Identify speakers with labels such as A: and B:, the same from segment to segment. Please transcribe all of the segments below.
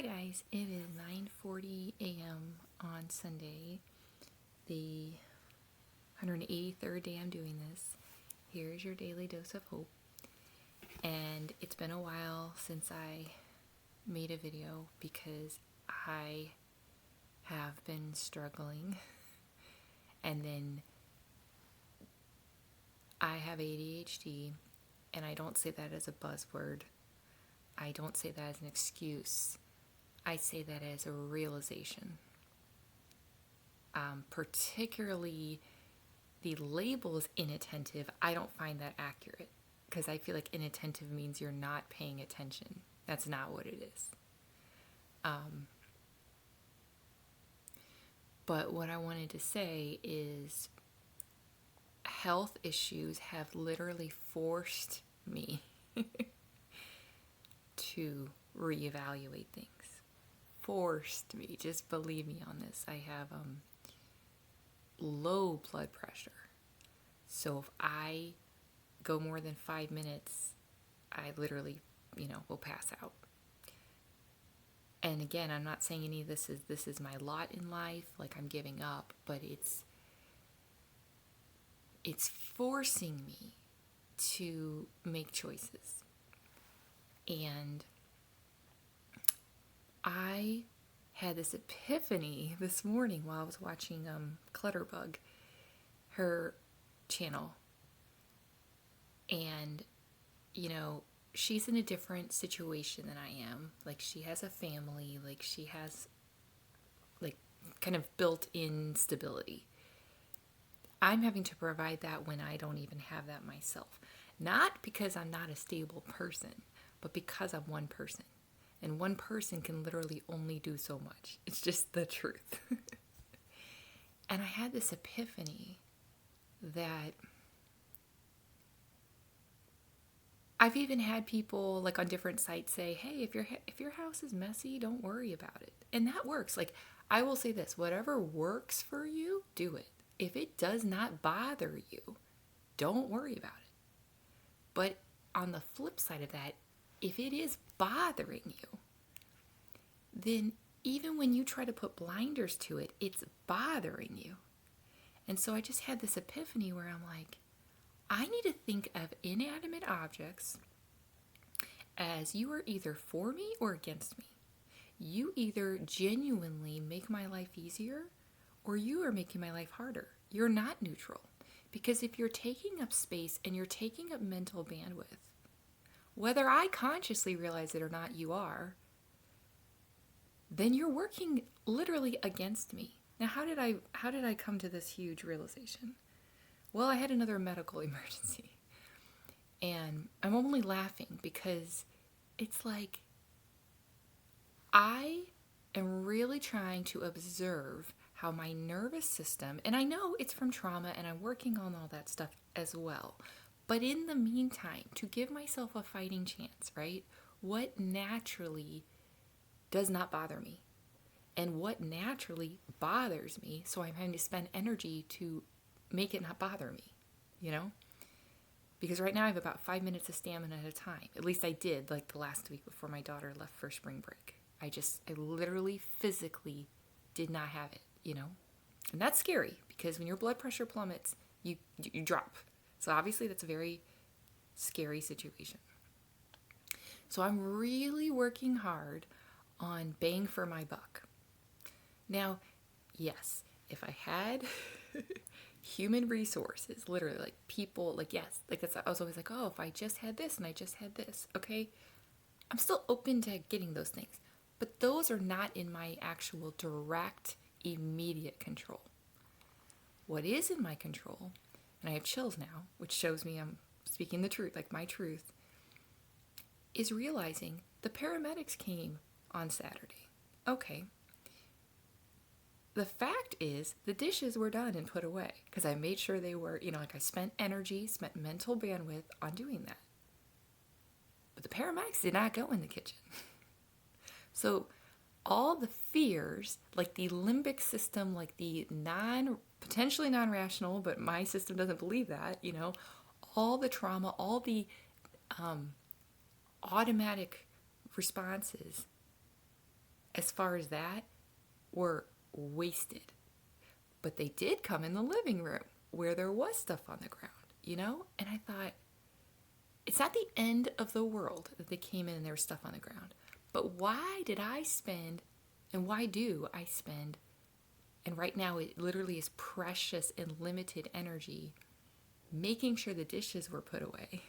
A: Hi guys, it is 9:40 a.m. on Sunday, the 183rd day I'm doing this. Here's your daily dose of hope. And it's been a while since I made a video because I have been struggling. And then I have ADHD, and I don't say that as a buzzword. I don't say that as an excuse. I say that as a realization. Particularly the label is inattentive. I don't find that accurate because I feel like inattentive means you're not paying attention. That's not what it is. But what I wanted to say is health issues have literally forced me to reevaluate things. Forced me. Just believe me on this. I have low blood pressure. So if I go more than 5 minutes, I literally, will pass out. And again, I'm not saying any of this is my lot in life, like I'm giving up, but it's forcing me to make choices. And I had this epiphany this morning while I was watching Clutterbug, her channel. And, she's in a different situation than I am. Like, she has a family, like, she has, like, kind of built-in stability. I'm having to provide that when I don't even have that myself. Not because I'm not a stable person, but because I'm one person. And one person can literally only do so much. It's just the truth. And I had this epiphany that I've even had people like on different sites say, hey, if your house is messy, don't worry about it. And that works. Like, I will say this, whatever works for you, do it. If it does not bother you, don't worry about it. But on the flip side of that, if it is bothering you, then even when you try to put blinders to it, it's bothering you. And so I just had this epiphany where I'm like, I need to think of inanimate objects as you are either for me or against me. You either genuinely make my life easier or you are making my life harder. You're not neutral. Because if you're taking up space and you're taking up mental bandwidth, whether I consciously realize it or not, you are, then you're working literally against me. Now, how did I come to this huge realization? Well, I had another medical emergency. And I'm only laughing because it's like I am really trying to observe how my nervous system, and I know it's from trauma and I'm working on all that stuff as well. But in the meantime, to give myself a fighting chance, right? What naturally does not bother me? And what naturally bothers me, so I'm having to spend energy to make it not bother me, Because right now I have about 5 minutes of stamina at a time. At least I did, like the last week before my daughter left for spring break. I literally physically did not have it, And that's scary because when your blood pressure plummets, you drop. So obviously that's a very scary situation. So I'm really working hard on bang for my buck. Now, yes, if I had human resources, literally, like people, like, yes, like that's, I was always like, oh, if I just had this and I just had this, okay, I'm still open to getting those things, but those are not in my actual direct, immediate control. What is in my control, and I have chills now, which shows me I'm speaking the truth, like my truth, is realizing the paramedics came on Saturday. Okay. The fact is, the dishes were done and put away because I made sure they were, like I spent energy, spent mental bandwidth on doing that. But the paramedics did not go in the kitchen. So all the fears, like the limbic system, like the potentially non-rational, but my system doesn't believe that, all the trauma, all the automatic responses as far as that, were wasted. But they did come in the living room where there was stuff on the ground, you know? And I thought, it's not the end of the world that they came in and there was stuff on the ground. But why did I spend, and why do I spend, and right now it literally is precious and limited energy, making sure the dishes were put away,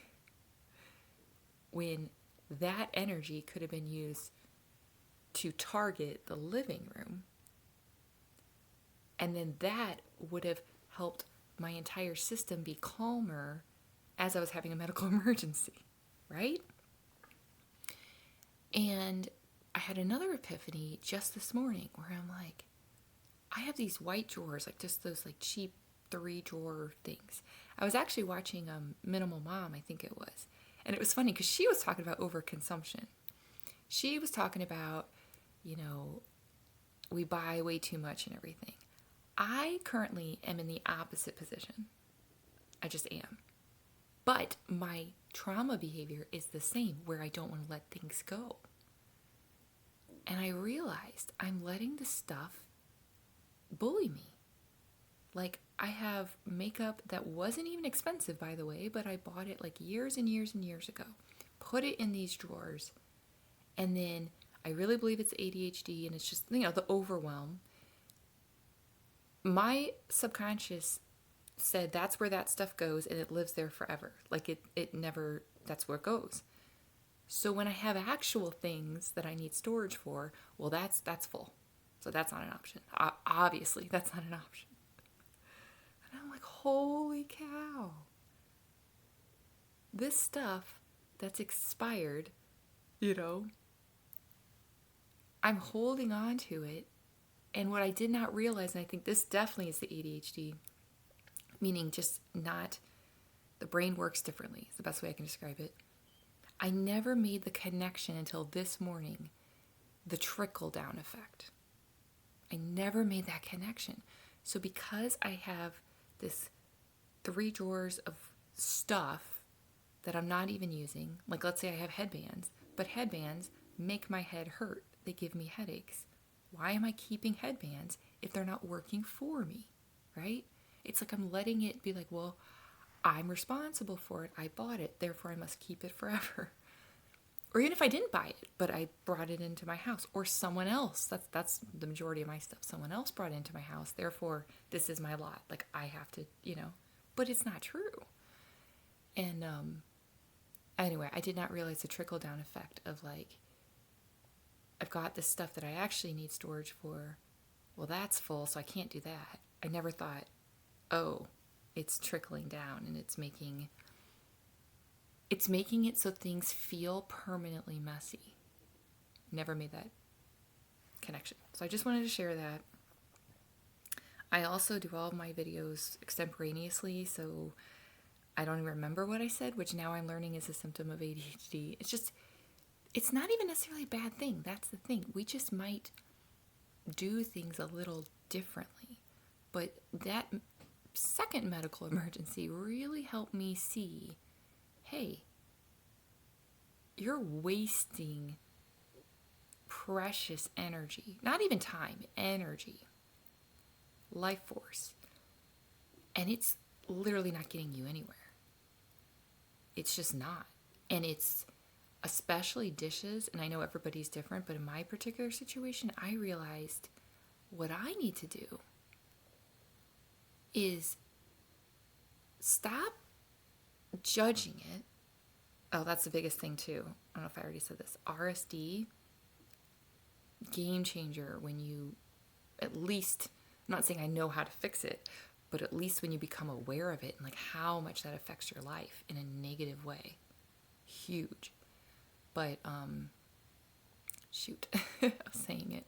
A: when that energy could have been used to target the living room? And then that would have helped my entire system be calmer as I was having a medical emergency, right? And I had another epiphany just this morning where I'm like, I have these white drawers, like just those like cheap 3-drawer things. I was actually watching Minimal Mom, I think it was. And it was funny because she was talking about overconsumption. She was talking about, you know, we buy way too much and everything. I currently am in the opposite position. I just am. But my trauma behavior is the same, where I don't want to let things go. And I realized I'm letting the stuff bully me. Like, I have makeup that wasn't even expensive, by the way, but I bought it like years and years and years ago. Put it in these drawers. And then I really believe it's ADHD, and it's just, you know, the overwhelm. My subconscious said that's where that stuff goes, and it lives there forever. Like it never, that's where it goes. So when I have actual things that I need storage for, well, that's full. So that's not an option. Obviously, that's not an option. And I'm like, holy cow. This stuff that's expired, you know, I'm holding on to it. And what I did not realize, and I think this definitely is the ADHD, meaning just not, the brain works differently, is the best way I can describe it. I never made the connection until this morning, the trickle-down effect. I never made that connection. So because I have this 3 drawers of stuff that I'm not even using, like let's say I have headbands, but headbands make my head hurt. They give me headaches. Why am I keeping headbands if they're not working for me, right? It's like I'm letting it be like, well, I'm responsible for it. I bought it, therefore I must keep it forever. Or even if I didn't buy it, but I brought it into my house, or someone else, that's the majority of my stuff. Someone else brought it into my house, therefore this is my lot. Like I have to, you know, but it's not true. And anyway, I did not realize the trickle-down effect of like, I've got this stuff that I actually need storage for. Well, that's full, so I can't do that. I never thought, oh, it's trickling down and it's making it so things feel permanently messy. Never made that connection. So I just wanted to share that. I also do all of my videos extemporaneously, so I don't even remember what I said, which now I'm learning is a symptom of ADHD. It's not even necessarily a bad thing. That's the thing. We just might do things a little differently. But that second medical emergency really helped me see, hey, you're wasting precious energy. Not even time, energy, life force. And it's literally not getting you anywhere. It's just not. And it's especially dishes, and I know everybody's different, but in my particular situation, I realized what I need to do is stop judging it. Oh, that's the biggest thing too. I don't know if I already said this. RSD, game changer when you at least, I'm not saying I know how to fix it, but at least when you become aware of it and like how much that affects your life in a negative way. Huge. But, shoot, I was saying it.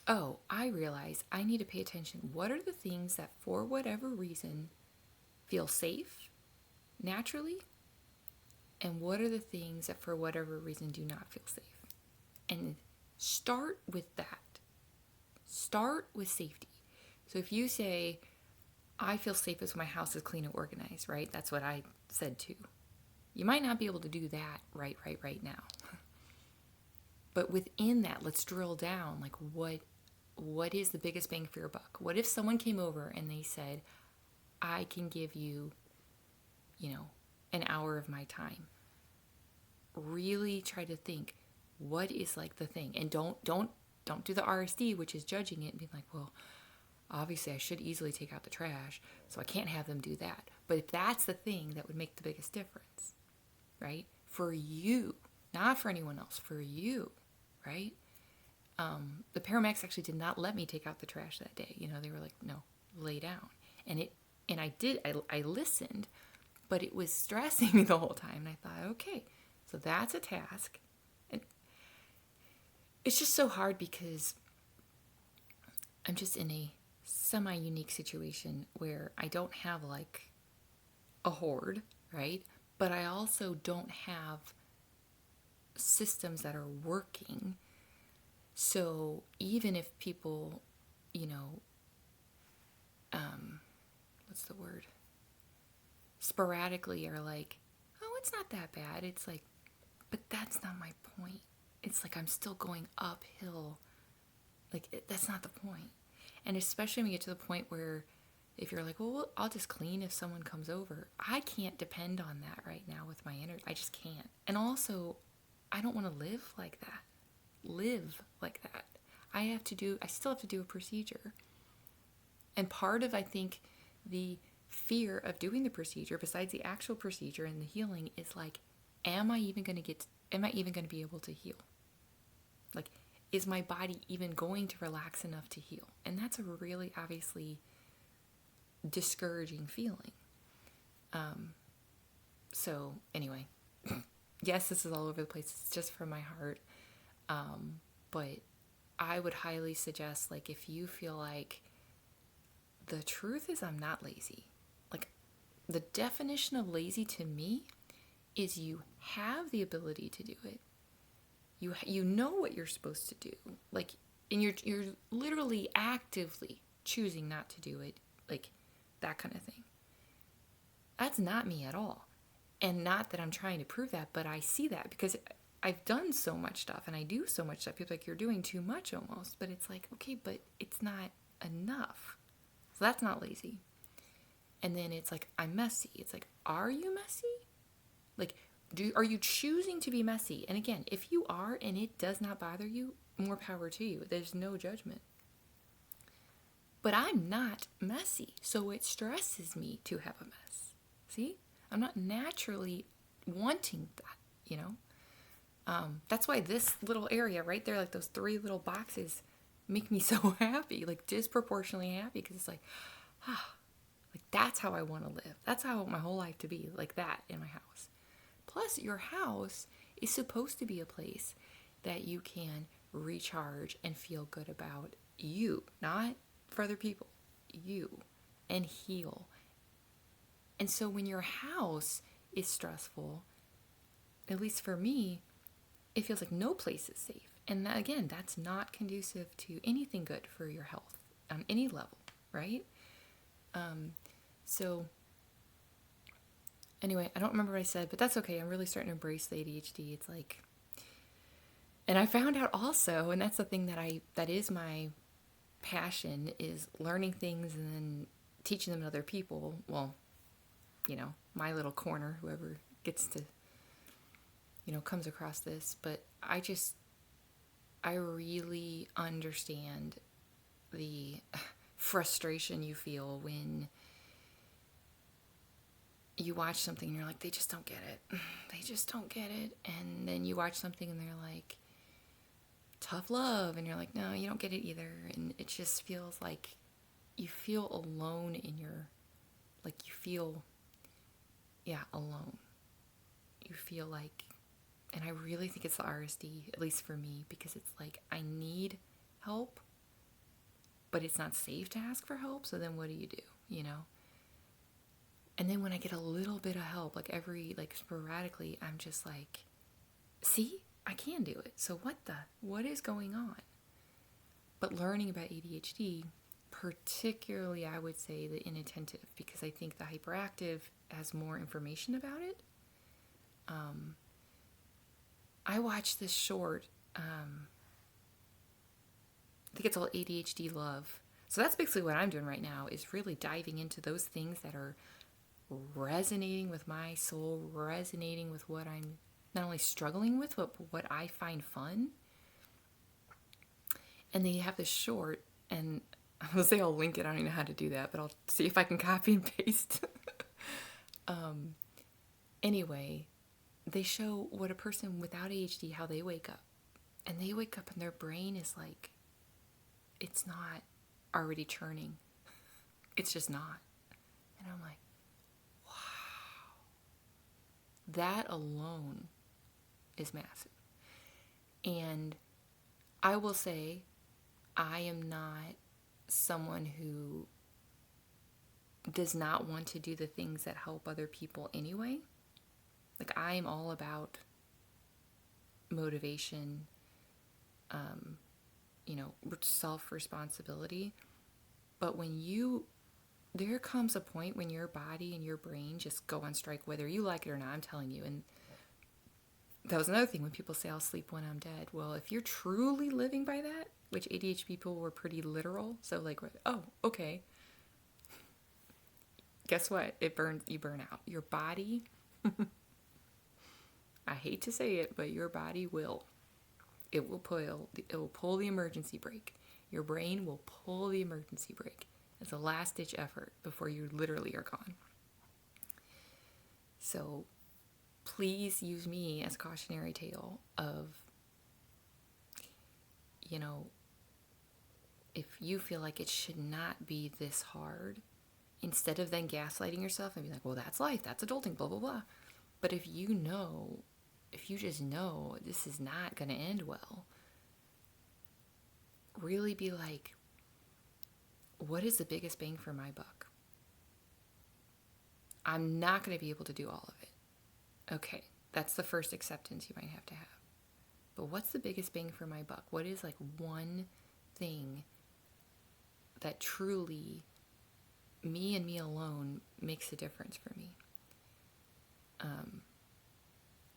A: Oh, I realize I need to pay attention. What are the things that for whatever reason feel safe naturally? And what are the things that for whatever reason do not feel safe? And start with that. Start with safety. So if you say, I feel safest when my house is clean and organized, right? That's what I said too. You might not be able to do that right now. But within that, let's drill down. Like, what is the biggest bang for your buck? What if someone came over and they said, I can give you, an hour of my time? Really try to think, what is like the thing? And don't do the RSD, which is judging it and being like, well, obviously I should easily take out the trash, so I can't have them do that. But if that's the thing that would make the biggest difference, right? For you, not for anyone else, for you, right? The paramedics actually did not let me take out the trash that day. They were like, no, lay down. And I listened, but it was stressing me the whole time. And I thought, okay, so that's a task. And it's just so hard because I'm just in a semi-unique situation where I don't have like a horde, right? But I also don't have systems that are working. So even if people, what's the word? Sporadically are like, oh, it's not that bad. It's like, but that's not my point. It's like I'm still going uphill. Like, that's not the point. And especially when you get to the point where if you're like, well, I'll just clean if someone comes over. I can't depend on that right now with my energy. I just can't. And also, I don't want to live like that. I still have to do a procedure. And part of, I think, the fear of doing the procedure, besides the actual procedure and the healing, is like, am I even going to be able to heal? Like, is my body even going to relax enough to heal? And that's a really obviously discouraging feeling. So anyway, yes, this is all over the place. It's just from my heart. But I would highly suggest, like, if you feel like the truth is I'm not lazy. Like, the definition of lazy to me is you have the ability to do it. You know what you're supposed to do. Like, and you're literally actively choosing not to do it. Like, that kind of thing. That's not me at all. And not that I'm trying to prove that, but I see that because I've done so much stuff and I do so much stuff. People are like, you're doing too much almost. But it's like, okay, but it's not enough. So that's not lazy. And then it's like, I'm messy. It's like, are you messy? Like, are you choosing to be messy? And again, if you are and it does not bother you, more power to you. There's no judgment. But I'm not messy, so it stresses me to have a mess. See? I'm not naturally wanting that, That's why this little area right there, like those 3 little boxes, make me so happy, like disproportionately happy, because it's like, like that's how I want to live. That's how I want my whole life to be, like that in my house. Plus, your house is supposed to be a place that you can recharge and feel good about you, not for other people, you, and heal. And so when your house is stressful, at least for me, it feels like no place is safe. And that, again, that's not conducive to anything good for your health on any level, right? So anyway, I don't remember what I said, but that's okay. I'm really starting to embrace the ADHD. It's like, and I found out also, and that's the thing that is my passion, is learning things and then teaching them to other people. Well, my little corner, whoever gets to, comes across this. But I really understand the frustration you feel when you watch something and you're like, they just don't get it. They just don't get it. And then you watch something and they're like, tough love. And you're like, no, you don't get it either. And it just feels like you feel alone alone. You feel like, and I really think it's the RSD, at least for me, because it's like, I need help, but it's not safe to ask for help. So then what do? And then when I get a little bit of help, sporadically, I'm just like, see, I can do it. So what is going on? But learning about ADHD, particularly, I would say the inattentive, because I think the hyperactive has more information about it. I watched this short I think it's all ADHD love. So that's basically what I'm doing right now, is really diving into those things that are resonating with my soul, resonating with what I'm not only struggling with, but what I find fun. And they have this short, and I'll say I'll link it. I don't even know how to do that, but I'll see if I can copy and paste. Anyway, they show what a person without ADHD, how they wake up. And they wake up and their brain is like, it's not already churning. It's just not. And I'm like, wow. That alone is massive. And I will say, I am not someone who does not want to do the things that help other people anyway. Like, I'm all about motivation, self-responsibility. But there comes a point when your body and your brain just go on strike, whether you like it or not, I'm telling you. And that was another thing when people say, I'll sleep when I'm dead. Well, if you're truly living by that, which ADHD people were pretty literal. So like, oh, okay. Guess what? You burn out. Your body, I hate to say it, but your body will. It will pull the emergency brake. Your brain will pull the emergency brake. It's a last-ditch effort before you literally are gone. So please use me as a cautionary tale of, if you feel like it should not be this hard, instead of then gaslighting yourself and be like, well, that's life, that's adulting, blah, blah, blah. But if you just know this is not going to end well, really be like, what is the biggest bang for my buck? I'm not going to be able to do all of it. Okay, that's the first acceptance you might have to have. But what's the biggest bang for my buck? What is like one thing that truly, me and me alone, makes a difference for me?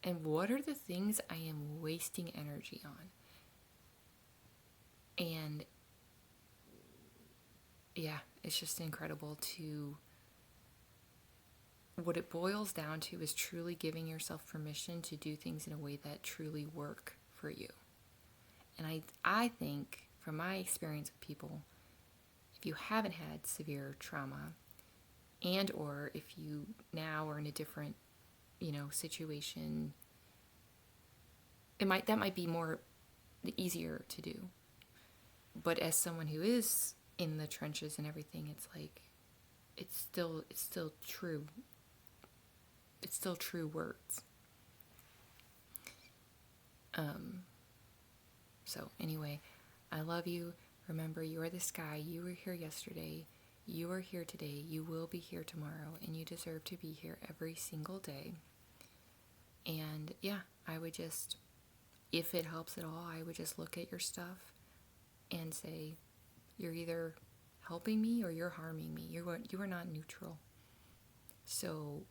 A: And what are the things I am wasting energy on? And yeah, it's just incredible what it boils down to is truly giving yourself permission to do things in a way that truly work for you. And I think, from my experience with people, if you haven't had severe trauma, and or if you now are in a different, situation, that might be more easier to do. But as someone who is in the trenches and everything, it's like, it's still true. It's still true words. So anyway, I love you. Remember, you are the sky. You were here yesterday. You are here today. You will be here tomorrow. And you deserve to be here every single day. And yeah, I would just, if it helps at all, I would just look at your stuff and say, you're either helping me or you're harming me. You are not neutral. So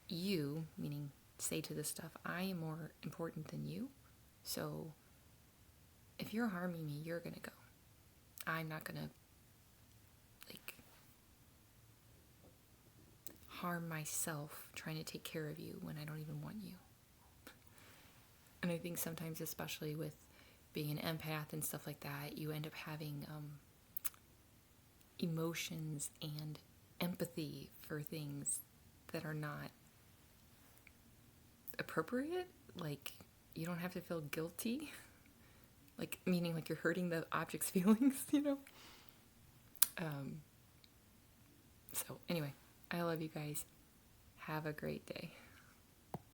A: you, meaning say to this stuff, I am more important than you. So if you're harming me, you're going to go. I'm not going to harm myself trying to take care of you when I don't even want you. And I think sometimes, especially with being an empath and stuff like that, you end up having emotions and empathy for things that are not appropriate. Like, you don't have to feel guilty. Like, meaning like you're hurting the object's feelings, So anyway, I love you guys. Have a great day.